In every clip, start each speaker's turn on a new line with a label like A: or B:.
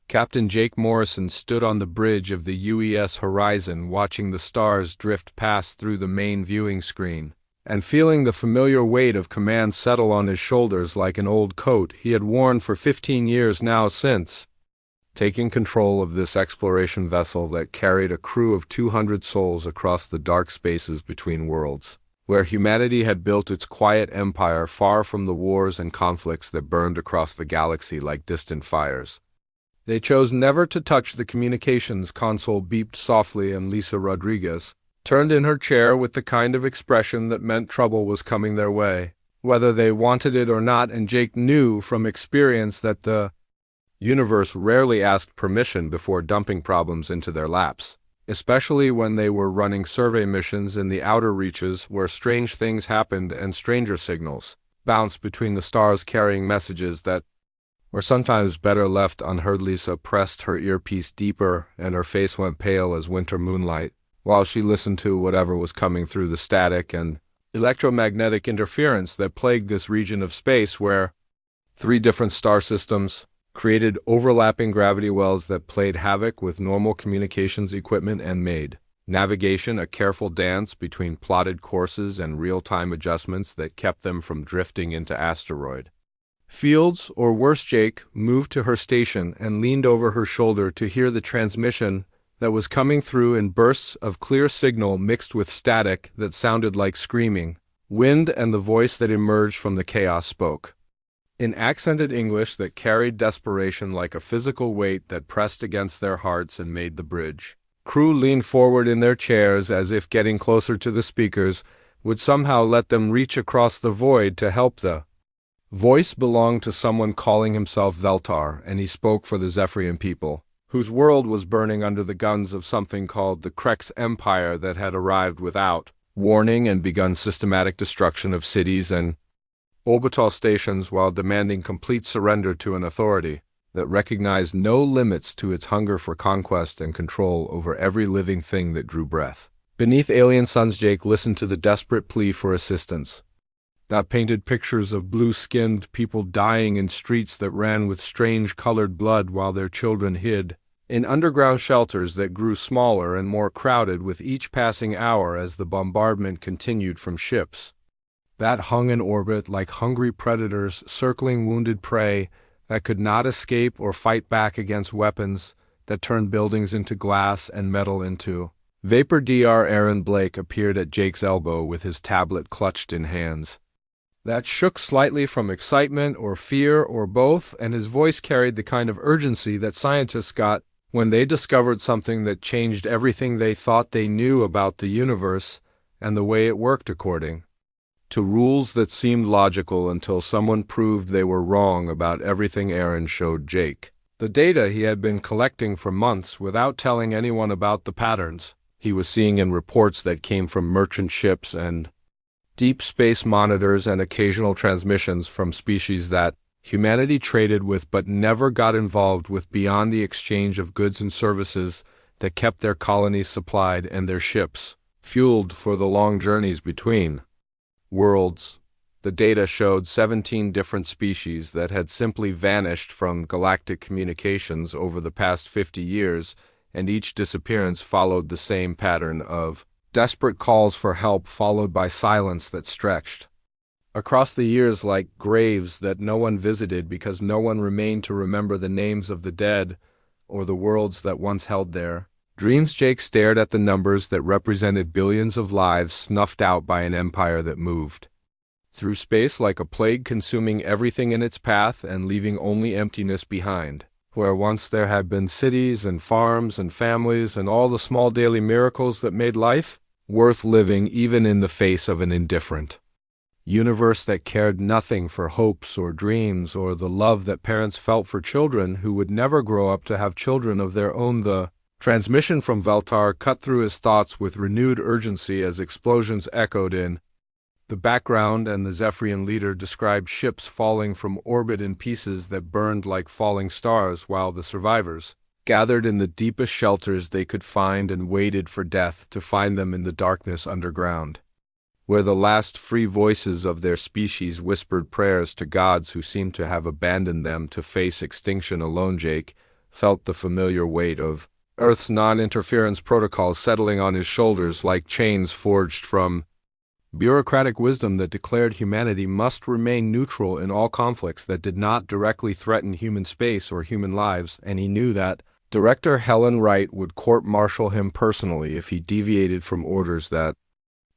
A: Captain Jake Morrison stood on the bridge of the UES Horizon watching the stars drift past through the main viewing screen, and feeling the familiar weight of command settle on his shoulders like an old coat he had worn for 15 years now since taking control of this exploration vessel that carried a crew of 200 souls across the dark spaces between worlds, where humanity had built its quiet empire far from the wars and conflicts that burned across the galaxy like distant fires. They chose never to touch the communications console. Beeped softly, and Lisa Rodriguez turned in her chair with the kind of expression that meant trouble was coming their way, whether they wanted it or not, and Jake knew from experience that the universe rarely asked permission before dumping problems into their laps, especially when they were running survey missions in the outer reaches where strange things happened and stranger signals bounced between the stars carrying messages that were sometimes better left unheard. Lisa pressed her earpiece deeper, and her face went pale as winter moonlight, while she listened to whatever was coming through the static and electromagnetic interference that plagued this region of space where 3 different star systems created overlapping gravity wells that played havoc with normal communications equipment and made navigation a careful dance between plotted courses and real-time adjustments that kept them from drifting into asteroid fields, or worse. Jake moved to her station and leaned over her shoulder to hear the transmission that was coming through in bursts of clear signal mixed with static that sounded like screaming wind, and the voice that emerged from the chaos spoke in accented English that carried desperation like a physical weight that pressed against their hearts and made the bridge crew lean forward in their chairs as if getting closer to the speakers would somehow let them reach across the void to help. The voice belonged to someone calling himself Veltar, and he spoke for the Zephyrian people, whose world was burning under the guns of something called the Krex Empire that had arrived without warning and begun systematic destruction of cities and orbital stations while demanding complete surrender to an authority that recognized no limits to its hunger for conquest and control over every living thing that drew breath. Beneath alien suns, Jake listened to the desperate plea for assistance that painted pictures of blue-skinned people dying in streets that ran with strange colored blood while their children hid in underground shelters that grew smaller and more crowded with each passing hour as the bombardment continued from ships that hung in orbit like hungry predators circling wounded prey that could not escape or fight back against weapons that turned buildings into glass and metal into vapor. Dr. Aaron Blake appeared at Jake's elbow with his tablet clutched in hands that shook slightly from excitement or fear or both, and his voice carried the kind of urgency that scientists got when they discovered something that changed everything they thought they knew about the universe and the way it worked according to rules that seemed logical until someone proved they were wrong about everything. Aaron showed Jake the data he had been collecting for months without telling anyone about the patterns he was seeing in reports that came from merchant ships and deep space monitors and occasional transmissions from species that humanity traded with but never got involved with beyond the exchange of goods and services that kept their colonies supplied and their ships fueled for the long journeys between worlds. The data showed 17 different species that had simply vanished from galactic communications over the past 50 years, and each disappearance followed the same pattern of desperate calls for help followed by silence that stretched across the years like graves that no one visited because no one remained to remember the names of the dead or the worlds that once held their dreams. Jake stared at the numbers that represented billions of lives snuffed out by an empire that moved through space like a plague, consuming everything in its path and leaving only emptiness behind. Where once there had been cities and farms and families and all the small daily miracles that made life worth living even in the face of an indifferent universe that cared nothing for hopes or dreams or the love that parents felt for children who would never grow up to have children of their own. The transmission from Veltar cut through his thoughts with renewed urgency as explosions echoed in the background, and the Zephyrian leader described ships falling from orbit in pieces that burned like falling stars while the survivors gathered in the deepest shelters they could find and waited for death to find them in the darkness underground, where the last free voices of their species whispered prayers to gods who seemed to have abandoned them to face extinction alone. Jake felt the familiar weight of Earth's non-interference protocols settling on his shoulders like chains forged from bureaucratic wisdom that declared humanity must remain neutral in all conflicts that did not directly threaten human space or human lives, and he knew that Director Helen Wright would court-martial him personally if he deviated from orders that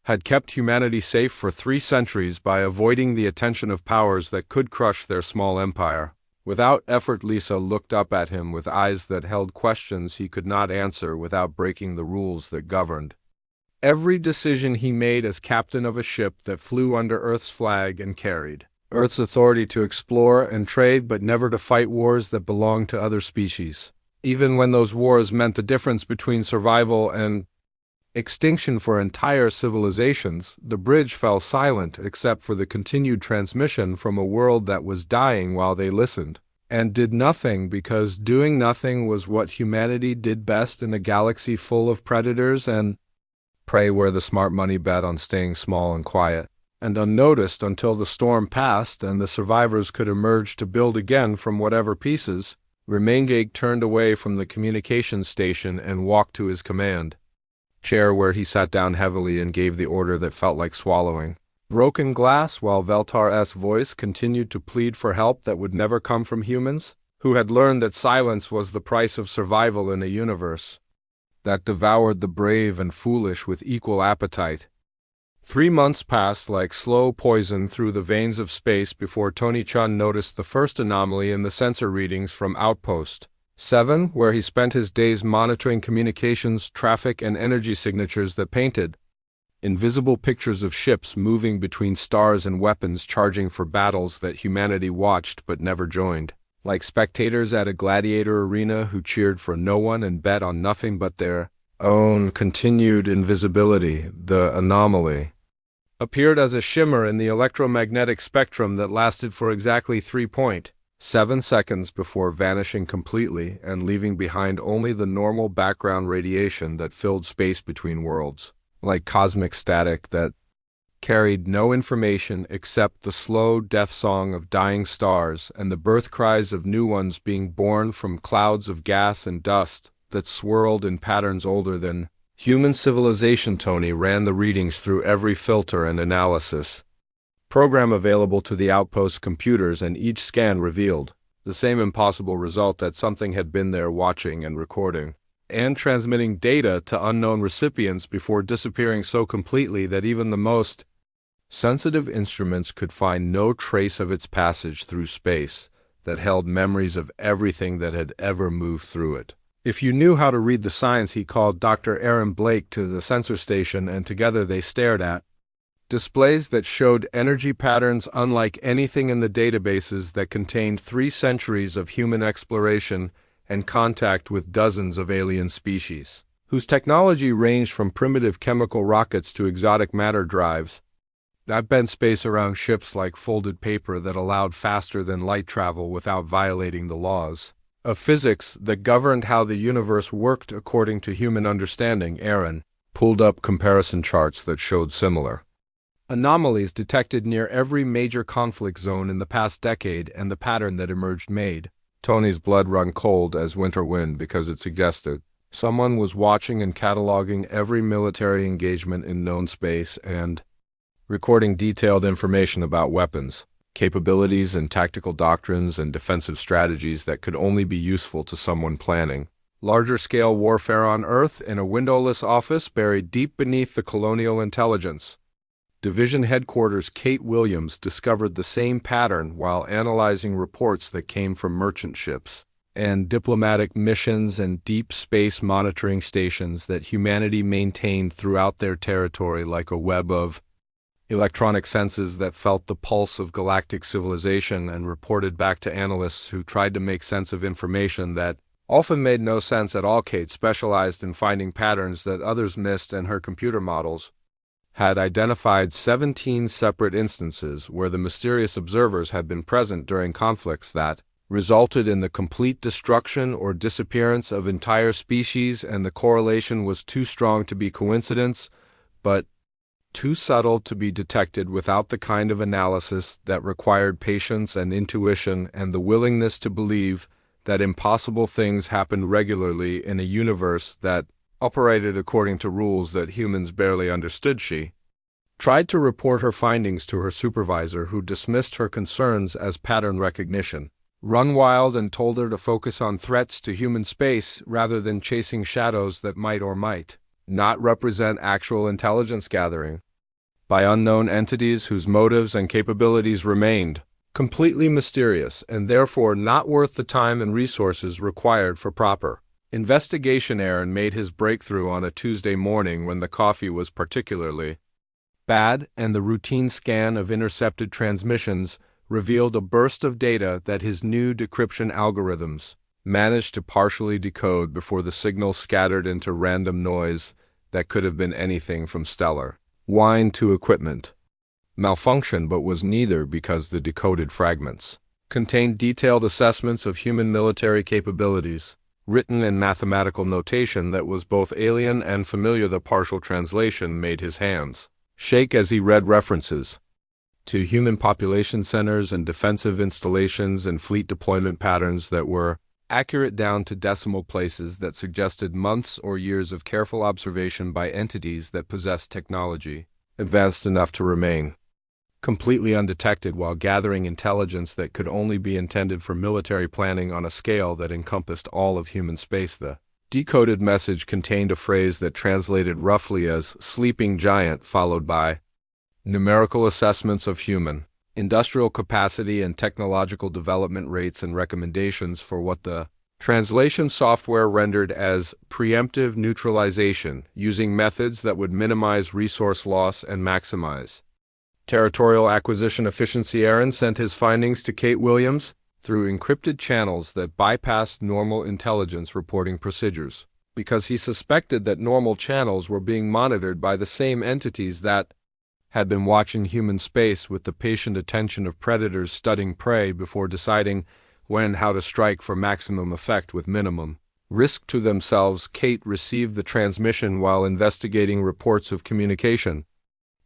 A: had kept humanity safe for 3 centuries by avoiding the attention of powers that could crush their small empire. Without effort, Lisa looked up at him with eyes that held questions he could not answer without breaking the rules that governed every decision he made as captain of a ship that flew under Earth's flag and carried Earth's authority to explore and trade, but never to fight wars that belonged to other species, even when those wars meant the difference between survival and extinction for entire civilizations. The bridge fell silent except for the continued transmission from a world that was dying while they listened and did nothing, because doing nothing was what humanity did best in a galaxy full of predators and prey, where the smart money bet on staying small and quiet and unnoticed until the storm passed and the survivors could emerge to build again from whatever pieces. Remengage turned away from the communications station and walked to his command chair, where he sat down heavily and gave the order that felt like swallowing broken glass, while Veltar's voice continued to plead for help that would never come from humans, who had learned that silence was the price of survival in a universe that devoured the brave and foolish with equal appetite. 3 months passed like slow poison through the veins of space before Tony Chun noticed the first anomaly in the sensor readings from Outpost 7, where he spent his days monitoring communications, traffic, and energy signatures that painted invisible pictures of ships moving between stars and weapons charging for battles that humanity watched but never joined, like spectators at a gladiator arena who cheered for no one and bet on nothing but their own continued invisibility. The anomaly appeared as a shimmer in the electromagnetic spectrum that lasted for exactly 3.7 seconds before vanishing completely and leaving behind only the normal background radiation that filled space between worlds, like cosmic static that carried no information except the slow death song of dying stars and the birth cries of new ones being born from clouds of gas and dust that swirled in patterns older than human civilization. Tony ran the readings through every filter and analysis program available to the Outpost computers, and each scan revealed the same impossible result: that something had been there watching and recording and transmitting data to unknown recipients before disappearing so completely that even the most sensitive instruments could find no trace of its passage through space that held memories of everything that had ever moved through it. If you knew how to read the signs, he called Dr. Aaron Blake to the sensor station, and together they stared at displays that showed energy patterns unlike anything in the databases that contained 3 centuries of human exploration and contact with dozens of alien species, whose technology ranged from primitive chemical rockets to exotic matter drives that bent space around ships like folded paper, that allowed faster than light travel without violating the laws of physics that governed how the universe worked according to human understanding. Aaron pulled up comparison charts that showed similar anomalies detected near every major conflict zone in the past decade, and the pattern that emerged made Tony's blood run cold as winter wind, because it suggested someone was watching and cataloging every military engagement in known space and recording detailed information about weapons, capabilities, and tactical doctrines and defensive strategies that could only be useful to someone planning larger-scale warfare on Earth in a windowless office buried deep beneath the Colonial Intelligence Division headquarters. Kate Williams discovered the same pattern while analyzing reports that came from merchant ships and diplomatic missions and deep space monitoring stations that humanity maintained throughout their territory, like a web of electronic senses that felt the pulse of galactic civilization and reported back to analysts who tried to make sense of information that often made no sense at all. Kate specialized in finding patterns that others missed, and her computer models had identified 17 separate instances where the mysterious observers had been present during conflicts that resulted in the complete destruction or disappearance of entire species, and the correlation was too strong to be coincidence, but too subtle to be detected without the kind of analysis that required patience and intuition and the willingness to believe that impossible things happened regularly in a universe that operated according to rules that humans barely understood. She tried to report her findings to her supervisor, who dismissed her concerns as pattern recognition, run wild, and told her to focus on threats to human space rather than chasing shadows that might or might not represent actual intelligence gathering by unknown entities whose motives and capabilities remained completely mysterious and therefore not worth the time and resources required for proper investigation. Aaron made his breakthrough on a Tuesday morning when the coffee was particularly bad, and the routine scan of intercepted transmissions revealed a burst of data that his new decryption algorithms managed to partially decode before the signal scattered into random noise that could have been anything from stellar wine to equipment malfunction, but was neither, because the decoded fragments contained detailed assessments of human military capabilities, written in mathematical notation that was both alien and familiar. The partial translation made his hands shake as he read references to human population centers and defensive installations and fleet deployment patterns that were accurate down to decimal places that suggested months or years of careful observation by entities that possessed technology advanced enough to remain completely undetected while gathering intelligence that could only be intended for military planning on a scale that encompassed all of human space. The decoded message contained a phrase that translated roughly as "sleeping giant," followed by numerical assessments of human industrial capacity and technological development rates and recommendations for what the translation software rendered as preemptive neutralization, using methods that would minimize resource loss and maximize territorial acquisition efficiency. Aaron sent his findings to Kate Williams through encrypted channels that bypassed normal intelligence reporting procedures, because he suspected that normal channels were being monitored by the same entities that had been watching human space with the patient attention of predators studying prey before deciding when and how to strike for maximum effect with minimum risk to themselves. Kate received the transmission while investigating reports of communication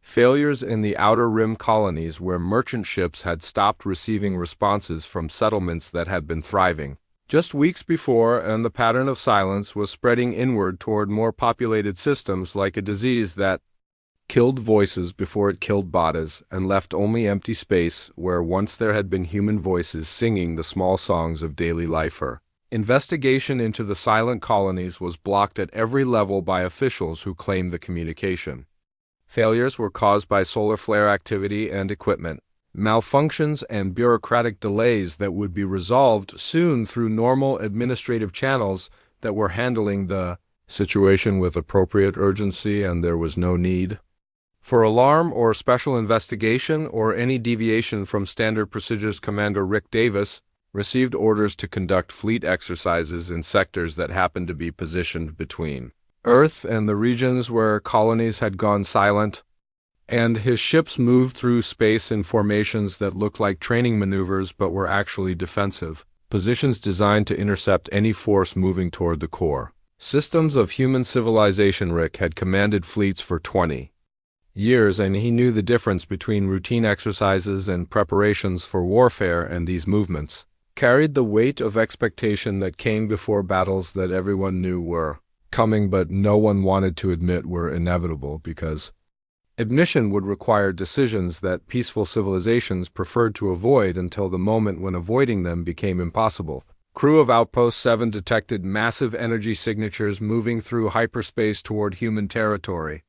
A: failures in the Outer Rim colonies, where merchant ships had stopped receiving responses from settlements that had been thriving just weeks before, and the pattern of silence was spreading inward toward more populated systems like a disease that killed voices before it killed bodies and left only empty space where once there had been human voices singing the small songs of daily life. Her investigation into the silent colonies was blocked at every level by officials who claimed the communication failures were caused by solar flare activity and equipment malfunctions and bureaucratic delays that would be resolved soon through normal administrative channels that were handling the situation with appropriate urgency, and there was no need for alarm or special investigation or any deviation from standard procedures. Commander Rick Davis received orders to conduct fleet exercises in sectors that happened to be positioned between Earth and the regions where colonies had gone silent, and his ships moved through space in formations that looked like training maneuvers but were actually defensive positions designed to intercept any force moving toward the core systems of human civilization. Rick had commanded fleets for 20 years, and he knew the difference between routine exercises and preparations for warfare, and these movements carried the weight of expectation that came before battles that everyone knew were coming but no one wanted to admit were inevitable, because admission would require decisions that peaceful civilizations preferred to avoid until the moment when avoiding them became impossible. Crew of Outpost 7 detected massive energy signatures moving through hyperspace toward human territory,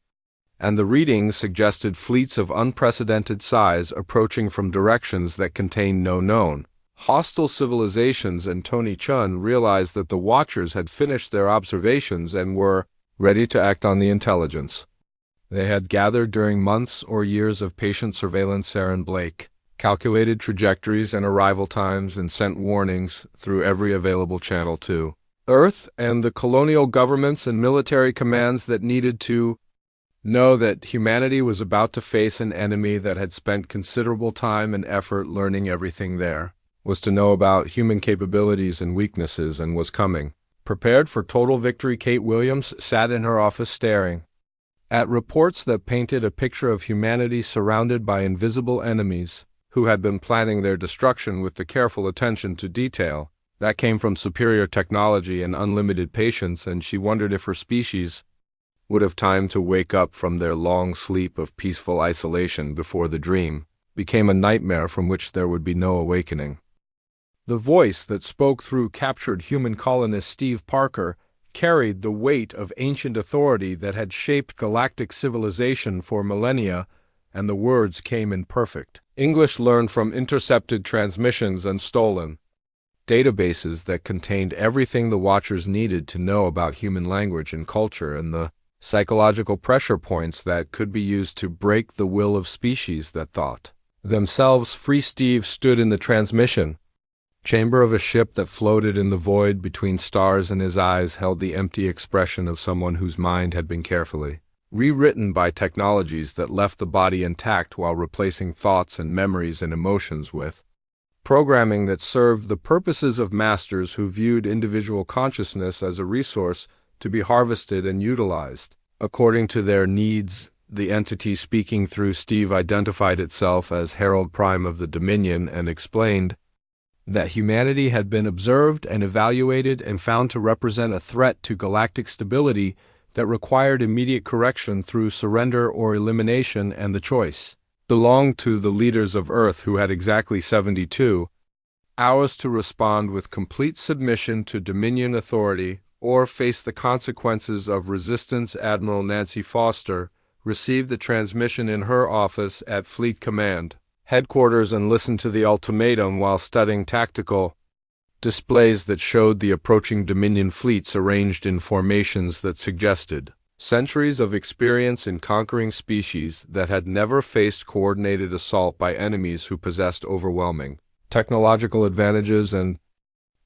A: and the readings suggested fleets of unprecedented size approaching from directions that contained no known hostile civilizations. And Tony Chun realized that the Watchers had finished their observations and were ready to act on the intelligence they had gathered during months or years of patient surveillance. Aaron Blake calculated trajectories and arrival times and sent warnings through every available channel to Earth and the colonial governments and military commands that needed to know that humanity was about to face an enemy that had spent considerable time and effort learning everything there was to know about human capabilities and weaknesses, and was coming prepared for total victory. Kate Williams sat in her office staring at reports that painted a picture of humanity surrounded by invisible enemies who had been planning their destruction with the careful attention to detail That came from superior technology and unlimited patience, and she wondered if her species would have time to wake up from their long sleep of peaceful isolation before the dream became a nightmare from which there would be no awakening. The voice that spoke through captured human colonist Steve Parker carried the weight of ancient authority that had shaped galactic civilization for millennia, and the words came in perfect English learned from intercepted transmissions and stolen databases that contained everything the Watchers needed to know about human language and culture, and the psychological pressure points that could be used to break the will of species that thought themselves free. Steve stood in the transmission chamber of a ship that floated in the void between stars, and his eyes held the empty expression of someone whose mind had been carefully rewritten by technologies that left the body intact while replacing thoughts and memories and emotions with programming that served the purposes of masters who viewed individual consciousness as a resource to be harvested and utilized according to their needs. The entity speaking through Steve identified itself as Herald Prime of the Dominion and explained that humanity had been observed and evaluated and found to represent a threat to galactic stability that required immediate correction through surrender or elimination, and the choice belonged to the leaders of Earth, who had exactly 72 hours to respond with complete submission to Dominion authority or face the consequences of resistance. Admiral Nancy Foster received the transmission in her office at Fleet Command headquarters and listened to the ultimatum while studying tactical displays that showed the approaching Dominion fleets arranged in formations that suggested centuries of experience in conquering species that had never faced coordinated assault by enemies who possessed overwhelming technological advantages and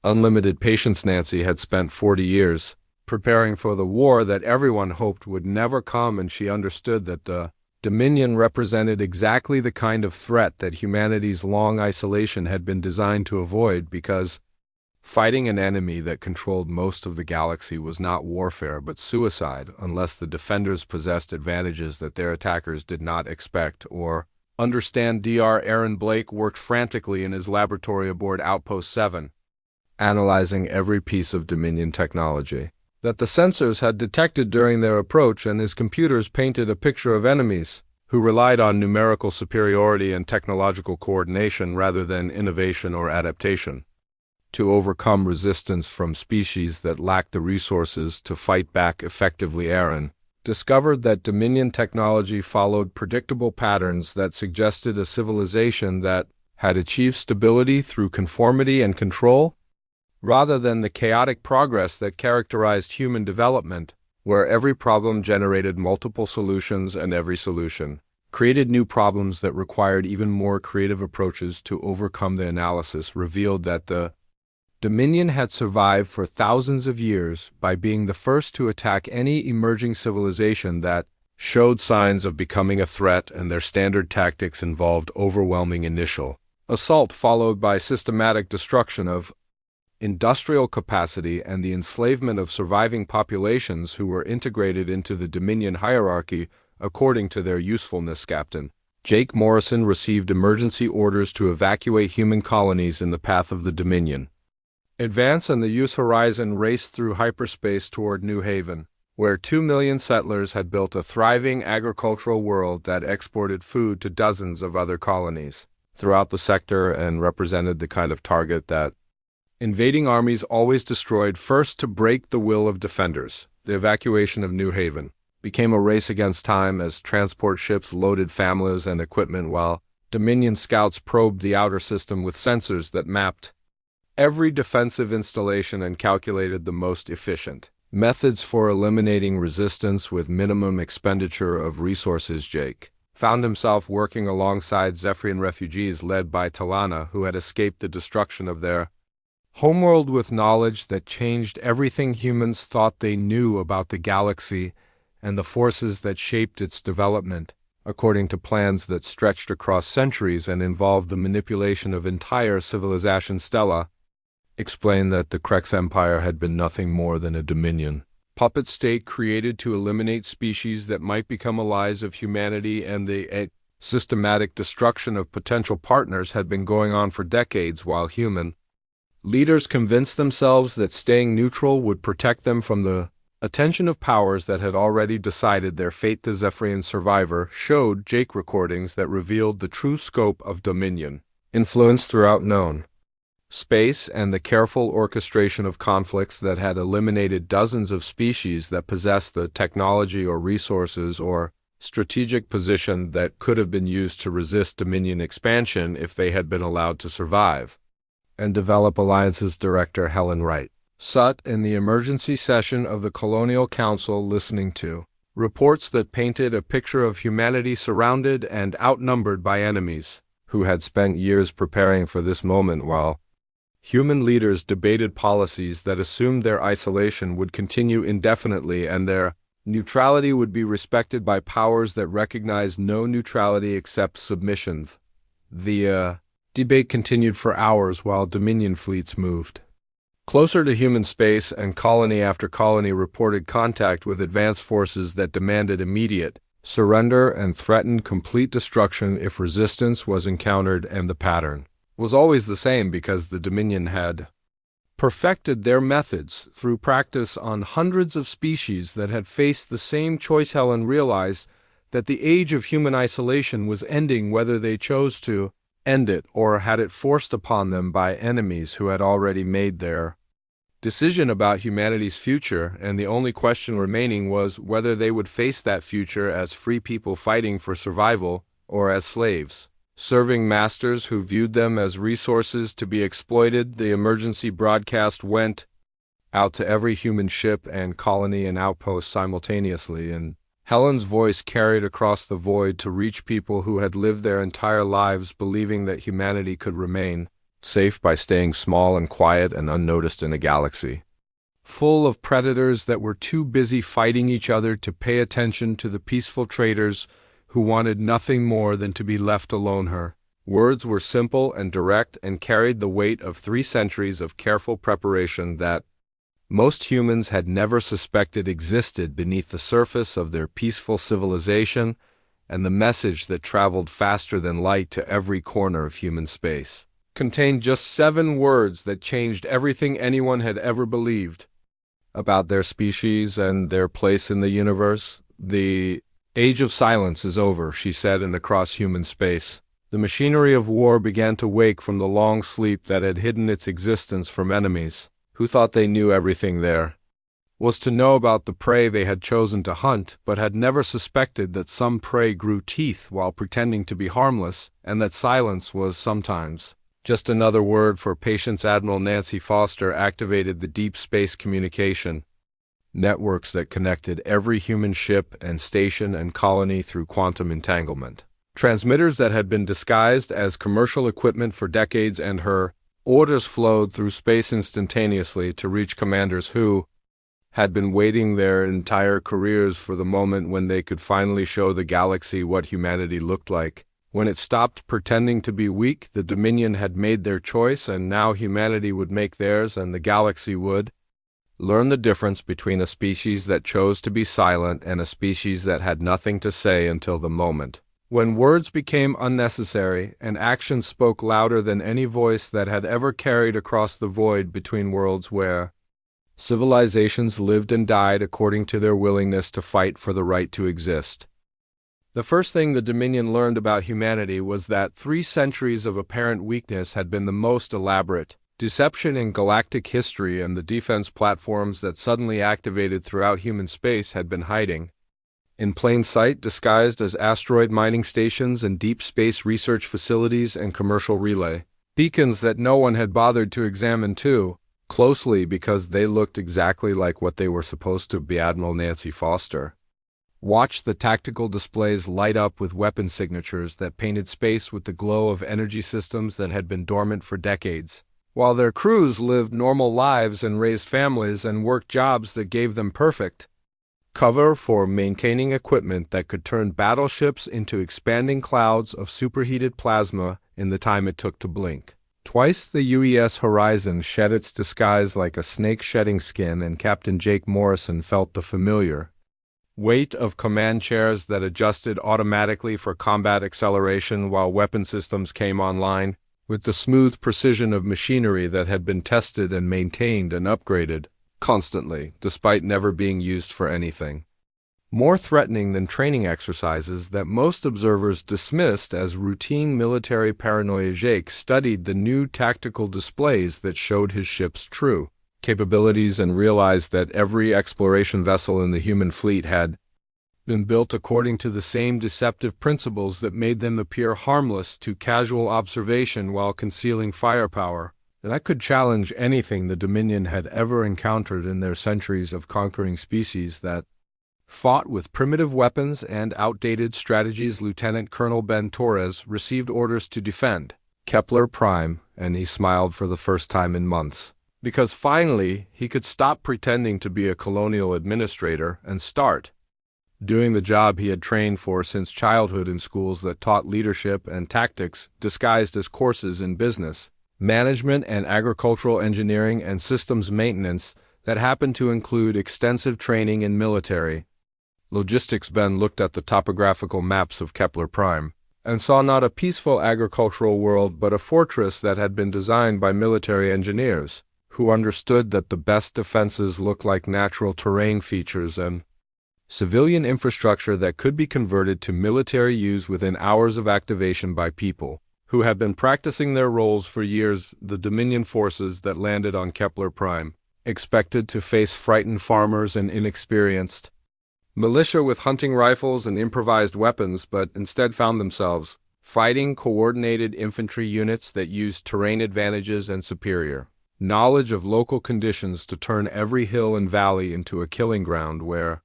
A: unlimited patience. Nancy had spent 40 years preparing for the war that everyone hoped would never come, and she understood that the Dominion represented exactly the kind of threat that humanity's long isolation had been designed to avoid, because fighting an enemy that controlled most of the galaxy was not warfare but suicide unless the defenders possessed advantages that their attackers did not expect or understand. Dr. Aaron Blake worked frantically in his laboratory aboard Outpost 7, analyzing every piece of Dominion technology that the sensors had detected during their approach, and his computers painted a picture of enemies who relied on numerical superiority and technological coordination rather than innovation or adaptation to overcome resistance from species that lacked the resources to fight back effectively. Aaron discovered that Dominion technology followed predictable patterns that suggested a civilization that had achieved stability through conformity and control, rather than the chaotic progress that characterized human development, where every problem generated multiple solutions and every solution created new problems that required even more creative approaches to overcome. The analysis revealed that the Dominion had survived for thousands of years by being the first to attack any emerging civilization that showed signs of becoming a threat, and their standard tactics involved overwhelming initial assault followed by systematic destruction of industrial capacity and the enslavement of surviving populations who were integrated into the Dominion hierarchy according to their usefulness. Captain Jake Morrison received emergency orders to evacuate human colonies in the path of the Dominion advance, and the Youth Horizon raced through hyperspace toward New Haven, where 2 million settlers had built a thriving agricultural world that exported food to dozens of other colonies throughout the sector and represented the kind of target that invading armies always destroyed. First to break the will of defenders, the evacuation of New Haven became a race against time as transport ships loaded families and equipment, while Dominion scouts probed the outer system with sensors that mapped every defensive installation and calculated the most efficient methods for eliminating resistance with minimum expenditure of resources. Jake found himself working alongside Zephyrian refugees led by Talana, who had escaped the destruction of their homeworld with knowledge that changed everything humans thought they knew about the galaxy and the forces that shaped its development, according to plans that stretched across centuries and involved the manipulation of entire civilization. Stella explained that the Krex Empire had been nothing more than a Dominion puppet state created to eliminate species that might become allies of humanity, and the systematic destruction of potential partners had been going on for decades while human Leaders convinced themselves that staying neutral would protect them from the attention of powers that had already decided their fate. The Zephyrian survivor showed Jake recordings that revealed the true scope of dominion, influence throughout known space, and the careful orchestration of conflicts that had eliminated dozens of species that possessed the technology or resources or strategic position that could have been used to resist Dominion expansion if they had been allowed to survive. And develop alliances. Director Helen Wright sat in the emergency session of the Colonial Council listening to reports that painted a picture of humanity surrounded and outnumbered by enemies who had spent years preparing for this moment, while human leaders debated policies that assumed their isolation would continue indefinitely and their neutrality would be respected by powers that recognized no neutrality except submission. The debate continued for hours while Dominion fleets moved closer to human space, and colony after colony reported contact with advanced forces that demanded immediate surrender and threatened complete destruction if resistance was encountered, and the pattern was always the same because the Dominion had perfected their methods through practice on hundreds of species that had faced the same choice. Helen realized that the age of human isolation was ending, whether they chose to end it or had it forced upon them by enemies who had already made their decision about humanity's future, and the only question remaining was whether they would face that future as free people fighting for survival or as slaves serving masters who viewed them as resources to be exploited. The emergency broadcast went out to every human ship and colony and outpost simultaneously, and Helen's voice carried across the void to reach people who had lived their entire lives believing that humanity could remain safe by staying small and quiet and unnoticed in a galaxy full of predators that were too busy fighting each other to pay attention to the peaceful traders who wanted nothing more than to be left alone. Her words were simple and direct and carried the weight of 3 centuries of careful preparation that most humans had never suspected existed beneath the surface of their peaceful civilization, and the message that traveled faster than light to every corner of human space contained just 7 words that changed everything anyone had ever believed about their species and their place in the universe. The age of silence is over, she said, and across human space the machinery of war began to wake from the long sleep that had hidden its existence from enemies who thought they knew everything there was to know about the prey they had chosen to hunt, but had never suspected that some prey grew teeth while pretending to be harmless, and that silence was sometimes just another word for patience. Admiral Nancy Foster activated the deep space communication networks that connected every human ship and station and colony through quantum entanglement. Transmitters that had been disguised as commercial equipment for decades, and her orders flowed through space instantaneously to reach commanders who had been waiting their entire careers for the moment when they could finally show the galaxy what humanity looked like. When it stopped pretending to be weak, the Dominion had made their choice, and now humanity would make theirs, and the galaxy would learn the difference between a species that chose to be silent and a species that had nothing to say until the moment when words became unnecessary and action spoke louder than any voice that had ever carried across the void between worlds, where civilizations lived and died according to their willingness to fight for the right to exist. The first thing the Dominion learned about humanity was that 3 centuries of apparent weakness had been the most elaborate deception in galactic history, and the defense platforms that suddenly activated throughout human space had been hiding in plain sight, disguised as asteroid mining stations and deep space research facilities and commercial relay beacons that no one had bothered to examine too closely because they looked exactly like what they were supposed to be. Admiral Nancy Foster watched the tactical displays light up with weapon signatures that painted space with the glow of energy systems that had been dormant for decades, while their crews lived normal lives and raised families and worked jobs that gave them perfect cover for maintaining equipment that could turn battleships into expanding clouds of superheated plasma in the time it took to blink. Twice the UES horizon shed its disguise like a snake shedding skin, and Captain Jake Morrison felt the familiar weight of command chairs that adjusted automatically for combat acceleration while weapon systems came online. with the smooth precision of machinery that had been tested and maintained and upgraded constantly, despite never being used for anything. More threatening than training exercises that most observers dismissed as routine military paranoia, Jake studied the new tactical displays that showed his ship's true capabilities and realized that every exploration vessel in the human fleet had been built according to the same deceptive principles that made them appear harmless to casual observation while concealing firepower that could challenge anything the Dominion had ever encountered in their centuries of conquering species that fought with primitive weapons and outdated strategies. Lieutenant Colonel Ben Torres received orders to defend Kepler Prime, and he smiled for the first time in months, because finally he could stop pretending to be a colonial administrator and start doing the job he had trained for since childhood in schools that taught leadership and tactics disguised as courses in business, management and agricultural engineering and systems maintenance that happened to include extensive training in military logistics. Ben looked at the topographical maps of Kepler Prime and saw not a peaceful agricultural world but a fortress that had been designed by military engineers who understood that the best defenses look like natural terrain features and civilian infrastructure that could be converted to military use within hours of activation by people who had been practicing their roles for years. The Dominion forces that landed on Kepler Prime expected to face frightened farmers and inexperienced militia with hunting rifles and improvised weapons, but instead found themselves fighting coordinated infantry units that used terrain advantages and superior knowledge of local conditions to turn every hill and valley into a killing ground where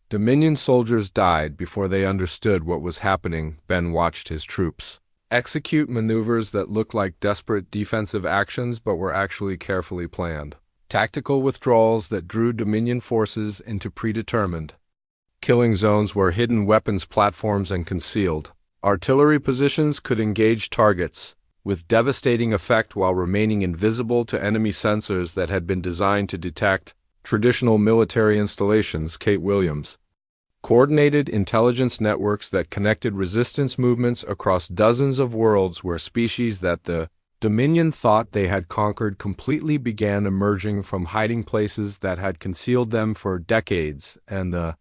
A: Dominion soldiers died before they understood what was happening. Ben watched his troops execute maneuvers that looked like desperate defensive actions but were actually carefully planned tactical withdrawals that drew Dominion forces into predetermined killing zones where hidden weapons platforms and concealed artillery positions could engage targets with devastating effect while remaining invisible to enemy sensors that had been designed to detect traditional military installations. Kate Williams coordinated intelligence networks that connected resistance movements across dozens of worlds where species that the Dominion thought they had conquered completely began emerging from hiding places that had concealed them for decades, and the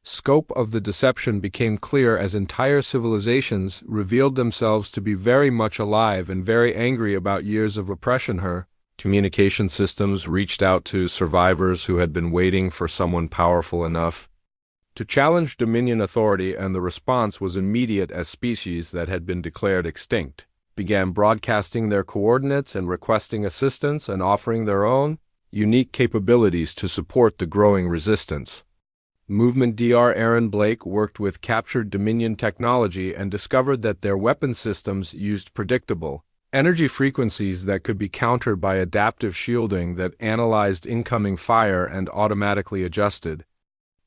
A: scope of the deception became clear as entire civilizations revealed themselves to be very much alive and very angry about years of repression. Her communication systems reached out to survivors who had been waiting for someone powerful enough to challenge Dominion authority, and the response was immediate as species that had been declared extinct began broadcasting their coordinates and requesting assistance and offering their own unique capabilities to support the growing resistance movement. Dr. Aaron Blake worked with captured Dominion technology and discovered that their weapon systems used predictable energy frequencies that could be countered by adaptive shielding that analyzed incoming fire and automatically adjusted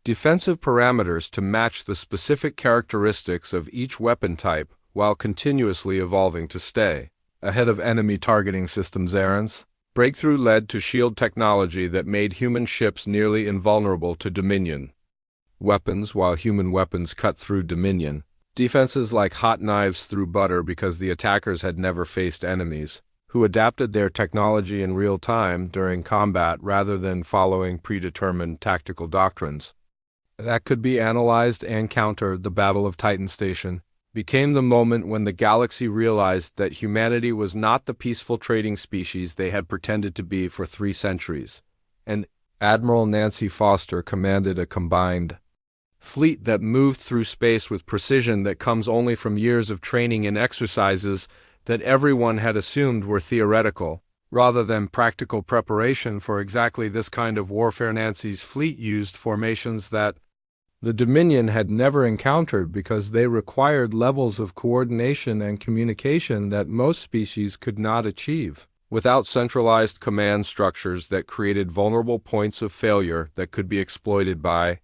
A: defensive parameters to match the specific characteristics of each weapon type while continuously evolving to stay ahead of enemy targeting systems. Aaron's breakthrough led to shield technology that made human ships nearly invulnerable to Dominion weapons, while human weapons cut through Dominion defenses like hot knives through butter because the attackers had never faced enemies who adapted their technology in real time during combat rather than following predetermined tactical doctrines that could be analyzed and countered. The Battle of Titan Station became the moment when the galaxy realized that humanity was not the peaceful trading species they had pretended to be for 3 centuries, and Admiral Nancy Foster commanded a combined fleet that moved through space with precision that comes only from years of training and exercises that everyone had assumed were theoretical, rather than practical preparation for exactly this kind of warfare. Nancy's fleet used formations that the Dominion had never encountered because they required levels of coordination and communication that most species could not achieve without centralized command structures that created vulnerable points of failure that could be exploited by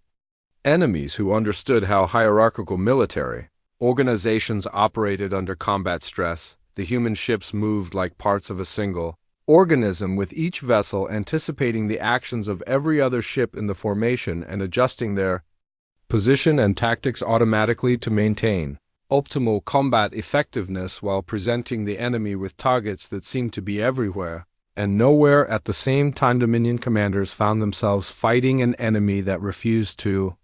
A: enemies who understood how hierarchical military organizations operated under combat stress. The human ships moved like parts of a single organism, with each vessel anticipating the actions of every other ship in the formation and adjusting their position and tactics automatically to maintain optimal combat effectiveness while presenting the enemy with targets that seemed to be everywhere and nowhere at the same time. Dominion commanders found themselves fighting an enemy that refused to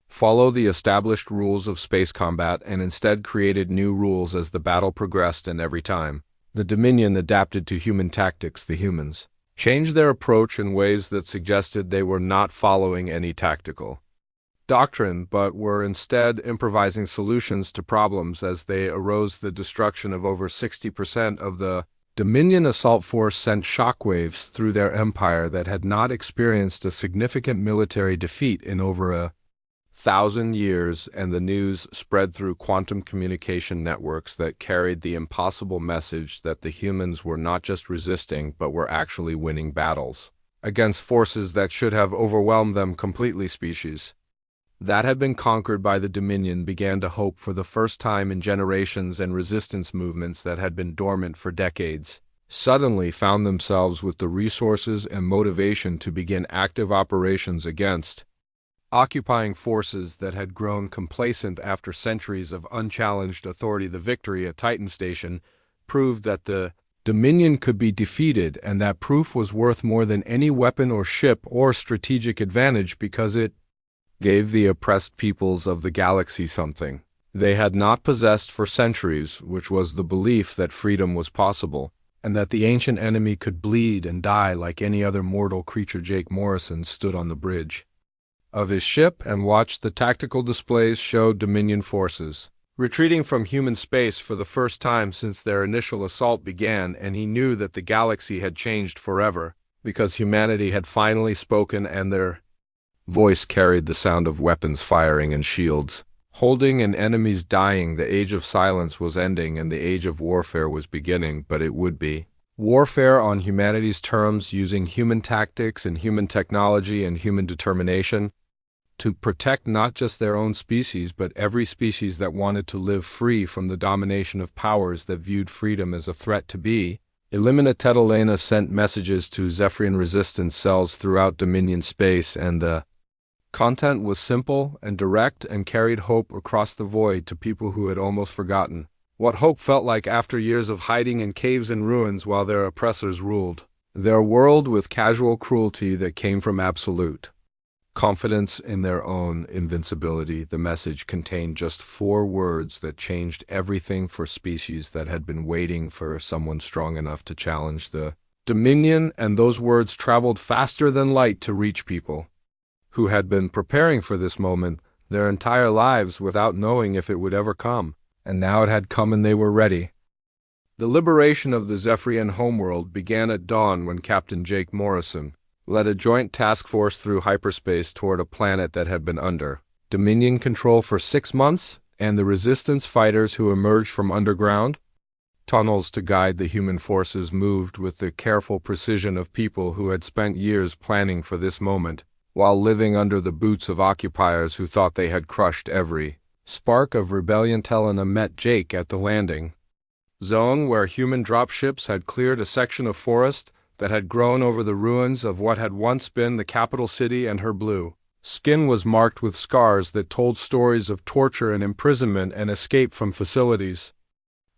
A: follow the established rules of space combat and instead created new rules as the battle progressed, and every time the Dominion adapted to human tactics, the humans changed their approach in ways that suggested they were not following any tactical doctrine, but were instead improvising solutions to problems as they arose. The destruction of over 60% of the Dominion assault force sent shockwaves through their empire that had not experienced a significant military defeat in over 1,000 years, and the news spread through quantum communication networks that carried the impossible message that the humans were not just resisting but were actually winning battles against forces that should have overwhelmed them completely. Species that had been conquered by the Dominion began to hope for the first time in generations, and resistance movements that had been dormant for decades suddenly found themselves with the resources and motivation to begin active operations against occupying forces that had grown complacent after centuries of unchallenged authority. The victory at Titan Station proved that the Dominion could be defeated, and that proof was worth more than any weapon or ship or strategic advantage, because it gave the oppressed peoples of the galaxy something they had not possessed for centuries, which was the belief that freedom was possible, and that the ancient enemy could bleed and die like any other mortal creature. Jake Morrison stood on the bridge of his ship and watched the tactical displays show Dominion forces retreating from human space for the first time since their initial assault began, and he knew that the galaxy had changed forever because humanity had finally spoken, and their voice carried the sound of weapons firing and shields holding and enemies dying. The age of silence was ending and the age of warfare was beginning, but it would be warfare on humanity's terms, using human tactics and human technology and human determination to protect not just their own species, but every species that wanted to live free from the domination of powers that viewed freedom as a threat. To be Elimina Tetalena sent messages to Zephyrian resistance cells throughout Dominion space, and the content was simple and direct and carried hope across the void to people who had almost forgotten what hope felt like after years of hiding in caves and ruins while their oppressors ruled their world with casual cruelty that came from absolute confidence in their own invincibility. The message contained just 4 words that changed everything for species that had been waiting for someone strong enough to challenge the Dominion, and those words traveled faster than light to reach people who had been preparing for this moment their entire lives without knowing if it would ever come. And now it had come, and they were ready. The liberation of the Zephyrian homeworld began at dawn when Captain Jake Morrison led a joint task force through hyperspace toward a planet that had been under Dominion control for 6 months, and the resistance fighters who emerged from underground tunnels to guide the human forces moved with the careful precision of people who had spent years planning for this moment, while living under the boots of occupiers who thought they had crushed every spark of rebellion. Telena met Jake at the landing zone where human dropships had cleared a section of forest that had grown over the ruins of what had once been the capital city, and her blue skin was marked with scars that told stories of torture and imprisonment and escape from facilities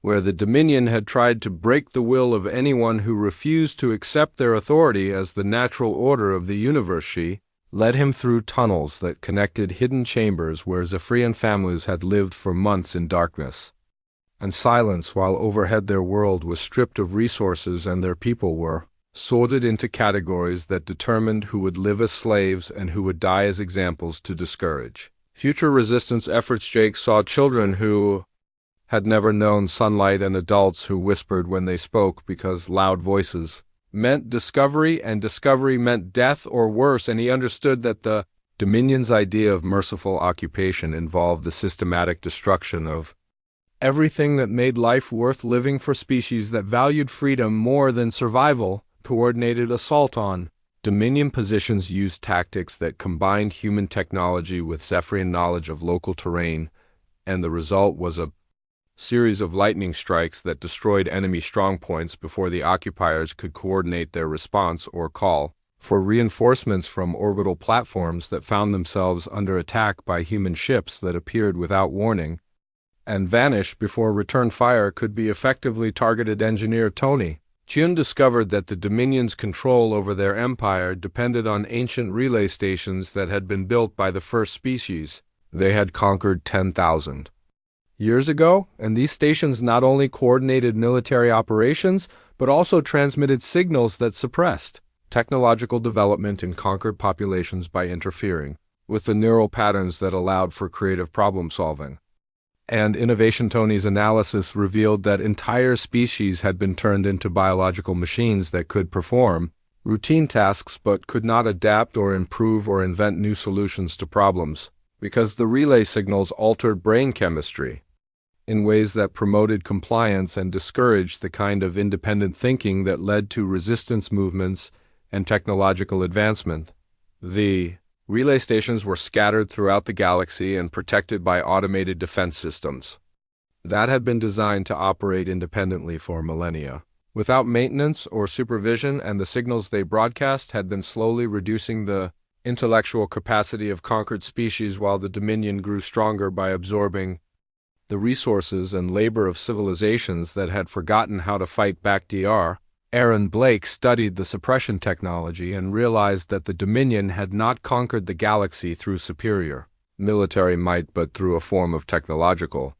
A: where the Dominion had tried to break the will of anyone who refused to accept their authority as the natural order of the universe. She led him through tunnels that connected hidden chambers where Zephyrian families had lived for months in darkness and silence, while overhead their world was stripped of resources and their people were sorted into categories that determined who would live as slaves and who would die as examples to discourage future resistance efforts. Jake saw children who had never known sunlight and adults who whispered when they spoke because loud voices meant discovery and discovery meant death or worse, and he understood that the Dominion's idea of merciful occupation involved the systematic destruction of everything that made life worth living for species that valued freedom more than survival. Coordinated assault on Dominion positions used tactics that combined human technology with Zephyrian knowledge of local terrain, and the result was a series of lightning strikes that destroyed enemy strongpoints before the occupiers could coordinate their response or call for reinforcements from orbital platforms that found themselves under attack by human ships that appeared without warning. and vanish before return fire could be effectively targeted. Engineer Tony Chun discovered that the Dominion's control over their empire depended on ancient relay stations that had been built by the first species they had conquered 10,000 years ago, and these stations not only coordinated military operations, but also transmitted signals that suppressed technological development in conquered populations by interfering with the neural patterns that allowed for creative problem-solving. And Innovation Tony's analysis revealed that entire species had been turned into biological machines that could perform routine tasks but could not adapt or improve or invent new solutions to problems, because the relay signals altered brain chemistry in ways that promoted compliance and discouraged the kind of independent thinking that led to resistance movements and technological advancement. The relay stations were scattered throughout the galaxy and protected by automated defense systems that had been designed to operate independently for millennia, without maintenance or supervision, and the signals they broadcast had been slowly reducing the intellectual capacity of conquered species while the Dominion grew stronger by absorbing the resources and labor of civilizations that had forgotten how to fight back. Dr. Aaron Blake studied the suppression technology and realized that the Dominion had not conquered the galaxy through superior military might but through a form of technological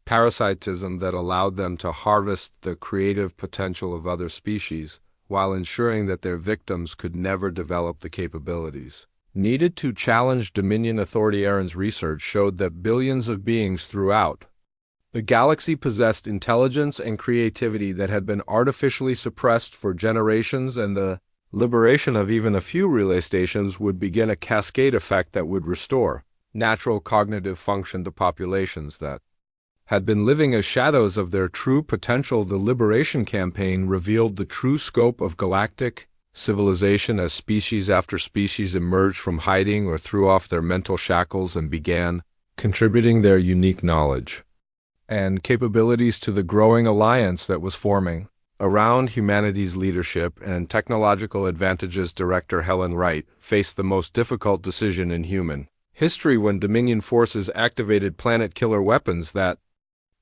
A: parasitism that allowed them to harvest the creative potential of other species while ensuring that their victims could never develop the capabilities needed to challenge Dominion authority. Aaron's research showed that billions of beings throughout the galaxy possessed intelligence and creativity that had been artificially suppressed for generations, and the liberation of even a few relay stations would begin a cascade effect that would restore natural cognitive function to populations that had been living as shadows of their true potential. The Liberation Campaign revealed the true scope of galactic civilization as species after species emerged from hiding or threw off their mental shackles and began contributing their unique knowledge and capabilities to the growing alliance that was forming around humanity's leadership and technological advantages. Director Helen Wright faced the most difficult decision in human history when Dominion forces activated planet-killer weapons that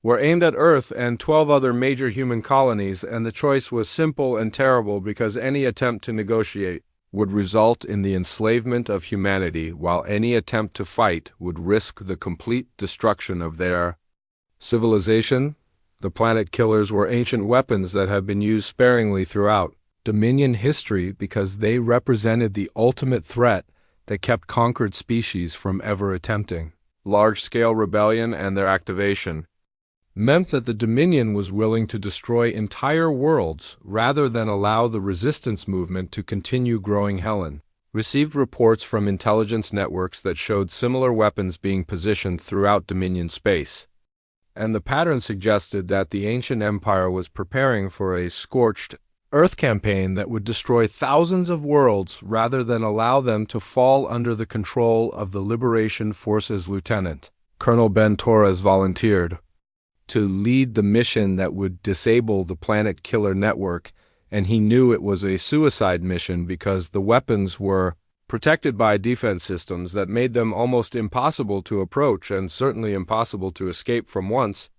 A: were aimed at Earth and 12 other major human colonies, and the choice was simple and terrible because any attempt to negotiate would result in the enslavement of humanity, while any attempt to fight would risk the complete destruction of their civilization. The planet killers were ancient weapons that had been used sparingly throughout Dominion history because they represented the ultimate threat that kept conquered species from ever attempting large-scale rebellion, and their activation meant that the Dominion was willing to destroy entire worlds rather than allow the resistance movement to continue growing. Helen received reports from intelligence networks that showed similar weapons being positioned throughout Dominion space, and the pattern suggested that the ancient empire was preparing for a scorched Earth campaign that would destroy thousands of worlds rather than allow them to fall under the control of the Liberation Forces. Lieutenant Colonel Ben Torres volunteered to lead the mission that would disable the planet killer network, and he knew it was a suicide mission because the weapons were protected by defense systems that made them almost impossible to approach and certainly impossible to escape from. Once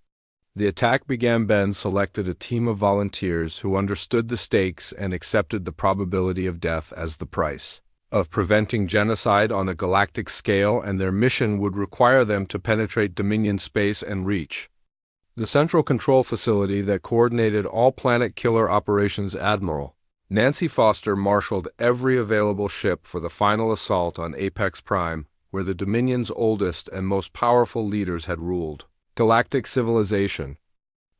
A: the attack began, Ben selected a team of volunteers who understood the stakes and accepted the probability of death as the price of preventing genocide on a galactic scale, and their mission would require them to penetrate Dominion space and reach the central control facility that coordinated all planet killer operations. Admiral Nancy Foster marshaled every available ship for the final assault on Apex Prime, where the Dominion's oldest and most powerful leaders had ruled galactic civilization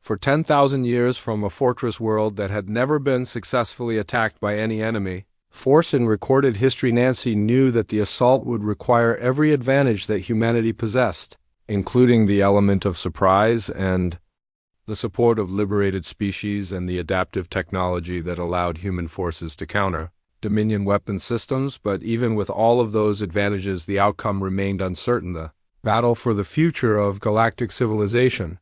A: for 10,000 years from a fortress world that had never been successfully attacked by any enemy force in recorded history. Nancy knew that the assault would require every advantage that humanity possessed, including the element of surprise and the support of liberated species and the adaptive technology that allowed human forces to counter Dominion weapon systems. But even with all of those advantages, the outcome remained uncertain. The battle for the future of galactic civilization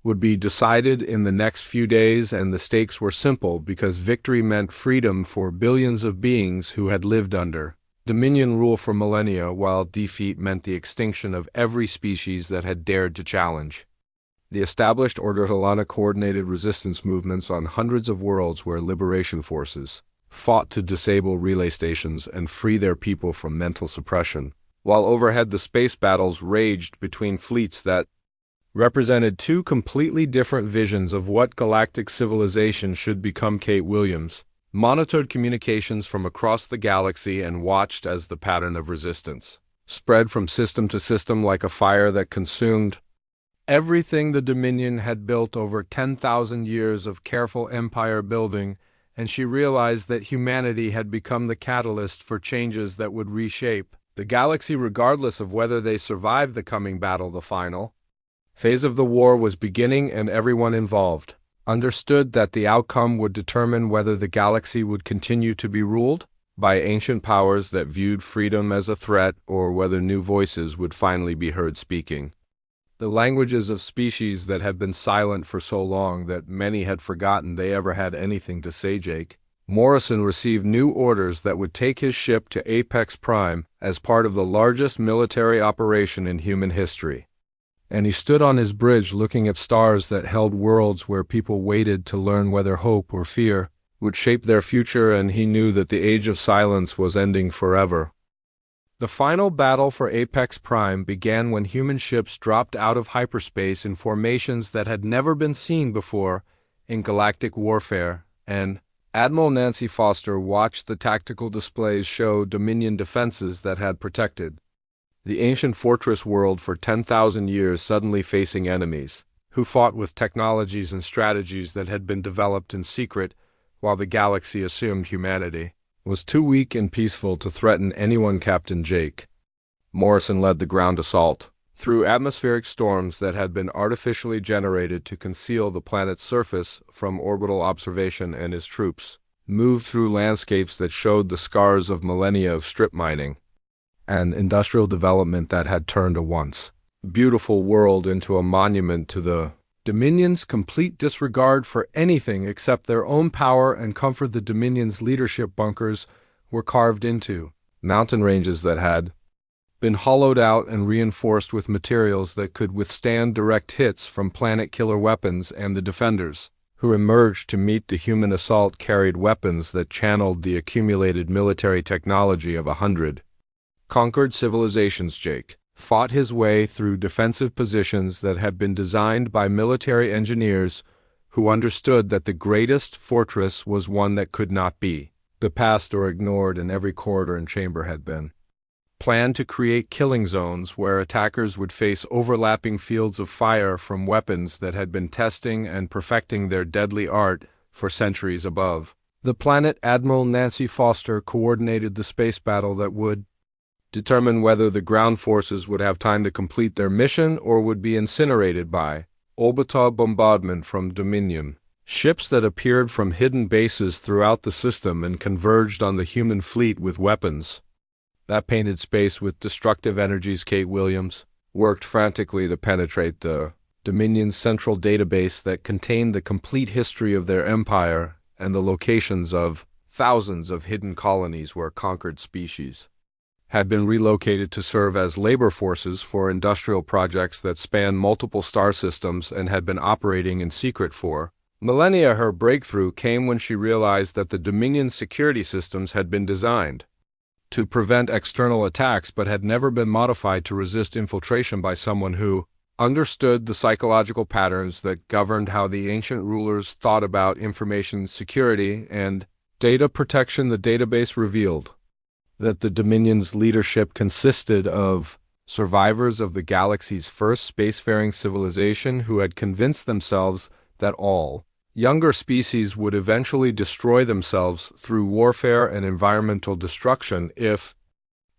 A: would be decided in the next few days, and the stakes were simple because victory meant freedom for billions of beings who had lived under Dominion rule for millennia, while defeat meant the extinction of every species that had dared to challenge The established Order Helana coordinated resistance movements on hundreds of worlds where liberation forces fought to disable relay stations and free their people from mental suppression, while overhead the space battles raged between fleets that represented two completely different visions of what galactic civilization should become. Kate Williams monitored communications from across the galaxy and watched as the pattern of resistance spread from system to system like a fire that consumed everything the Dominion had built over 10,000 years of careful empire building, and she realized that humanity had become the catalyst for changes that would reshape the galaxy regardless of whether they survived the coming battle. The final phase of the war was beginning, and everyone involved understood that the outcome would determine whether the galaxy would continue to be ruled by ancient powers that viewed freedom as a threat or whether new voices would finally be heard speaking the languages of species that had been silent for so long that many had forgotten they ever had anything to say. Jake Morrison received new orders that would take his ship to Apex Prime as part of the largest military operation in human history. And he stood on his bridge looking at stars that held worlds where people waited to learn whether hope or fear would shape their future, and he knew that the age of silence was ending forever. The final battle for Apex Prime began when human ships dropped out of hyperspace in formations that had never been seen before in galactic warfare, and Admiral Nancy Foster watched the tactical displays show Dominion defenses that had protected the ancient fortress world for 10,000 years suddenly facing enemies who fought with technologies and strategies that had been developed in secret while the galaxy assumed humanity was too weak and peaceful to threaten anyone. Captain Jake Morrison led the ground assault through atmospheric storms that had been artificially generated to conceal the planet's surface from orbital observation, and his troops moved through landscapes that showed the scars of millennia of strip mining and industrial development that had turned a once beautiful world into a monument to the Dominion's complete disregard for anything except their own power and comfort. The Dominion's leadership bunkers were carved into mountain ranges that had been hollowed out and reinforced with materials that could withstand direct hits from planet-killer weapons, and the defenders who emerged to meet the human assault carried weapons that channeled the accumulated military technology of 100 conquered civilizations. Jake fought his way through defensive positions that had been designed by military engineers who understood that the greatest fortress was one that could not be passed or ignored, and every corridor and chamber had been planned to create killing zones where attackers would face overlapping fields of fire from weapons that had been testing and perfecting their deadly art for centuries above the planet. Admiral Nancy Foster coordinated the space battle that would determine whether the ground forces would have time to complete their mission or would be incinerated by orbital bombardment from Dominion ships that appeared from hidden bases throughout the system and converged on the human fleet with weapons that painted space with destructive energies. Kate Williams worked frantically to penetrate the Dominion's central database that contained the complete history of their empire and the locations of thousands of hidden colonies where conquered species had been relocated to serve as labor forces for industrial projects that spanned multiple star systems and had been operating in secret for millennia. Her breakthrough came when she realized that the Dominion security systems had been designed to prevent external attacks but had never been modified to resist infiltration by someone who understood the psychological patterns that governed how the ancient rulers thought about information security and data protection. The database revealed that the Dominion's leadership consisted of survivors of the galaxy's first spacefaring civilization who had convinced themselves that all younger species would eventually destroy themselves through warfare and environmental destruction if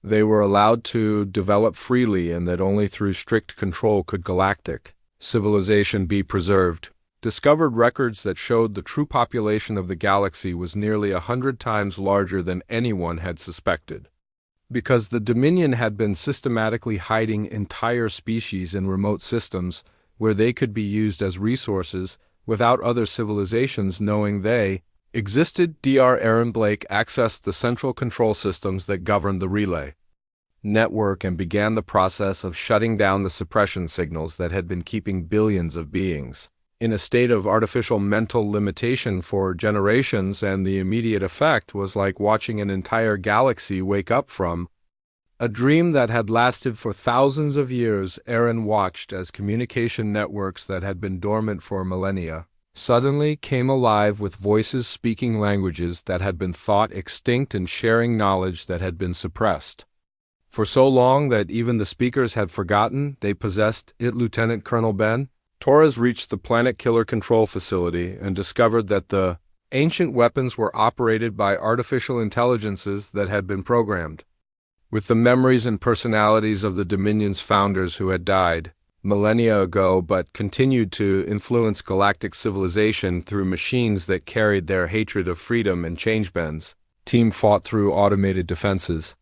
A: they were allowed to develop freely, and that only through strict control could galactic civilization be preserved. Discovered records that showed the true population of the galaxy was nearly 100 times larger than anyone had suspected. Because the Dominion had been systematically hiding entire species in remote systems where they could be used as resources without other civilizations knowing they existed. Dr. Aaron Blake accessed the central control systems that governed the relay network and began the process of shutting down the suppression signals that had been keeping billions of beings in a state of artificial mental limitation for generations, and the immediate effect was like watching an entire galaxy wake up from a dream that had lasted for thousands of years. Aaron watched as communication networks that had been dormant for millennia suddenly came alive with voices speaking languages that had been thought extinct and sharing knowledge that had been suppressed for so long that even the speakers had forgotten they possessed it. Lieutenant Colonel Ben Torres reached the Planet Killer Control Facility and discovered that the ancient weapons were operated by artificial intelligences that had been programmed with the memories and personalities of the Dominion's founders who had died millennia ago but continued to influence galactic civilization through machines that carried their hatred of freedom and changebends. Team fought through automated defenses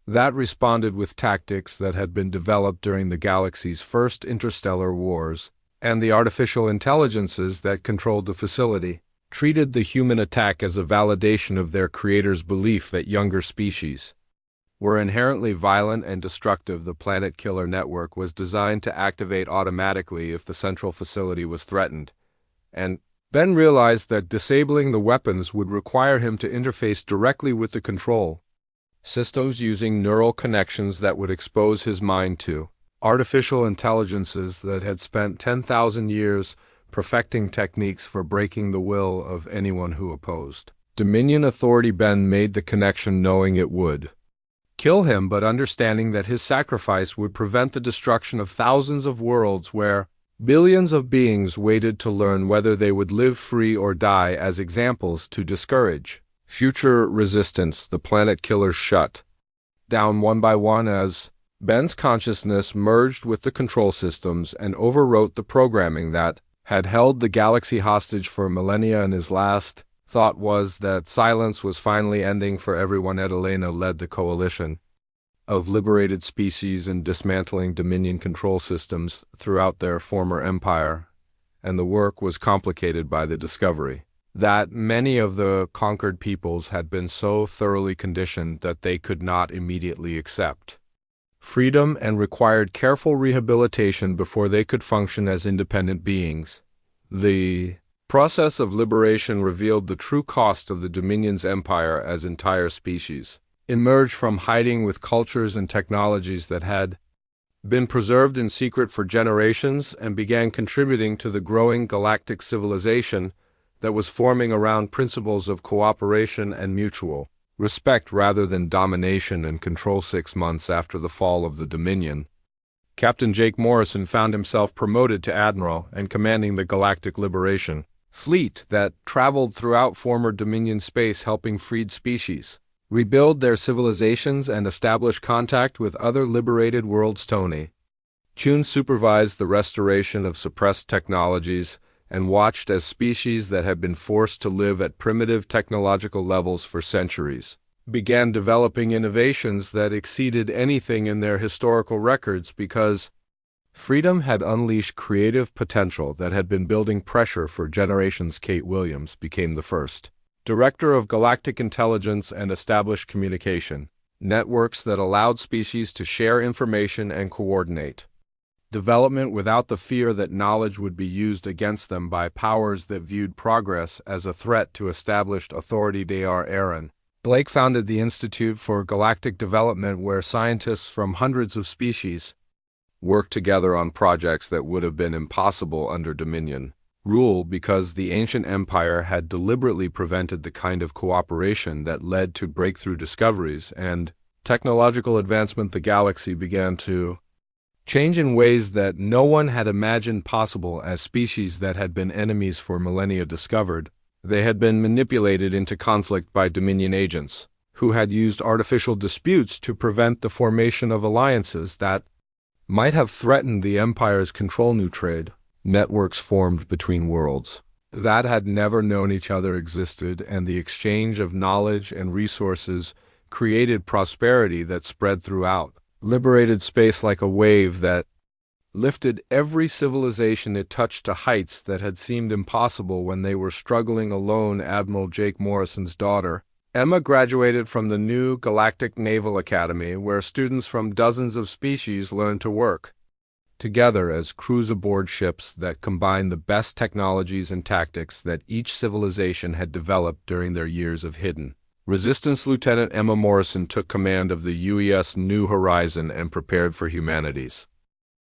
A: that responded with tactics that had been developed during the galaxy's first interstellar wars, and the artificial intelligences that controlled the facility treated the human attack as a validation of their creator's belief that younger species were inherently violent and destructive. The Planet Killer Network was designed to activate automatically if the central facility was threatened, and Ben realized that disabling the weapons would require him to interface directly with the control systems using neural connections that would expose his mind to artificial intelligences that had spent 10,000 years perfecting techniques for breaking the will of anyone who opposed Dominion authority. Ben made the connection knowing it would kill him, but understanding that his sacrifice would prevent the destruction of thousands of worlds where billions of beings waited to learn whether they would live free or die as examples to discourage future resistance. The Planet Killers shut down one by one as Ben's consciousness merged with the control systems and overwrote the programming that had held the galaxy hostage for millennia, and his last thought was that silence was finally ending for everyone. Elena led the coalition of liberated species in dismantling Dominion control systems throughout their former empire, and the work was complicated by the discovery that many of the conquered peoples had been so thoroughly conditioned that they could not immediately accept freedom and required careful rehabilitation before they could function as independent beings. The process of liberation revealed the true cost of the Dominion's empire as entire species emerged from hiding with cultures and technologies that had been preserved in secret for generations and began contributing to the growing galactic civilization that was forming around principles of cooperation and mutual respect rather than domination and control. 6 months after the fall of the Dominion, Captain Jake Morrison found himself promoted to Admiral and commanding the Galactic Liberation Fleet that traveled throughout former Dominion space, helping freed species rebuild their civilizations and establish contact with other liberated worlds. Tony Chun supervised the restoration of suppressed technologies and watched as species that had been forced to live at primitive technological levels for centuries began developing innovations that exceeded anything in their historical records because freedom had unleashed creative potential that had been building pressure for generations. Kate Williams became the first Director of Galactic Intelligence and established communication networks that allowed species to share information and coordinate development without the fear that knowledge would be used against them by powers that viewed progress as a threat to established authority. Dr. Aaron Blake founded the Institute for Galactic Development, where scientists from hundreds of species worked together on projects that would have been impossible under Dominion rule because the ancient empire had deliberately prevented the kind of cooperation that led to breakthrough discoveries and technological advancement. The galaxy began to change in ways that no one had imagined possible as species that had been enemies for millennia discovered they had been manipulated into conflict by Dominion agents who had used artificial disputes to prevent the formation of alliances that might have threatened the Empire's control. New trade networks formed between worlds that had never known each other existed, and the exchange of knowledge and resources created prosperity that spread throughout liberated space like a wave that lifted every civilization it touched to heights that had seemed impossible when they were struggling alone. Admiral Jake Morrison's daughter, Emma graduated from the new Galactic Naval Academy, where students from dozens of species learn to work together as crews aboard ships that combine the best technologies and tactics that each civilization had developed during their years of hidden resistance. Lieutenant Emma Morrison took command of the UES New Horizon and prepared for humanity's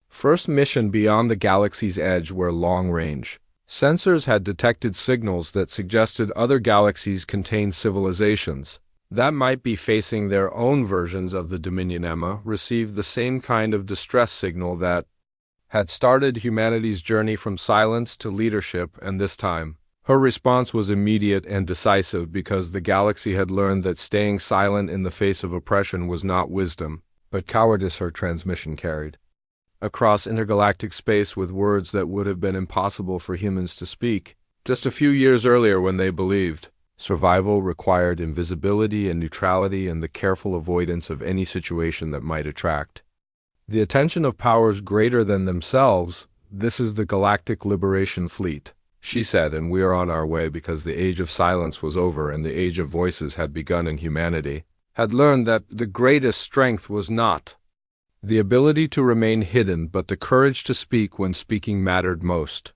A: first mission beyond the galaxy's edge, where long-range sensors had detected signals that suggested other galaxies contained civilizations that might be facing their own versions of the Dominion. Emma received the same kind of distress signal that had started humanity's journey from silence to leadership, and this time, her response was immediate and decisive because the galaxy had learned that staying silent in the face of oppression was not wisdom, but cowardice. Her transmission carried across intergalactic space with words that would have been impossible for humans to speak just a few years earlier, when they believed survival required invisibility and neutrality and the careful avoidance of any situation that might attract the attention of powers greater than themselves. "This is the Galactic Liberation Fleet," she said, "and we are on our way because the age of silence was over and the age of voices had begun, and humanity had learned that the greatest strength was not the ability to remain hidden, but the courage to speak when speaking mattered most."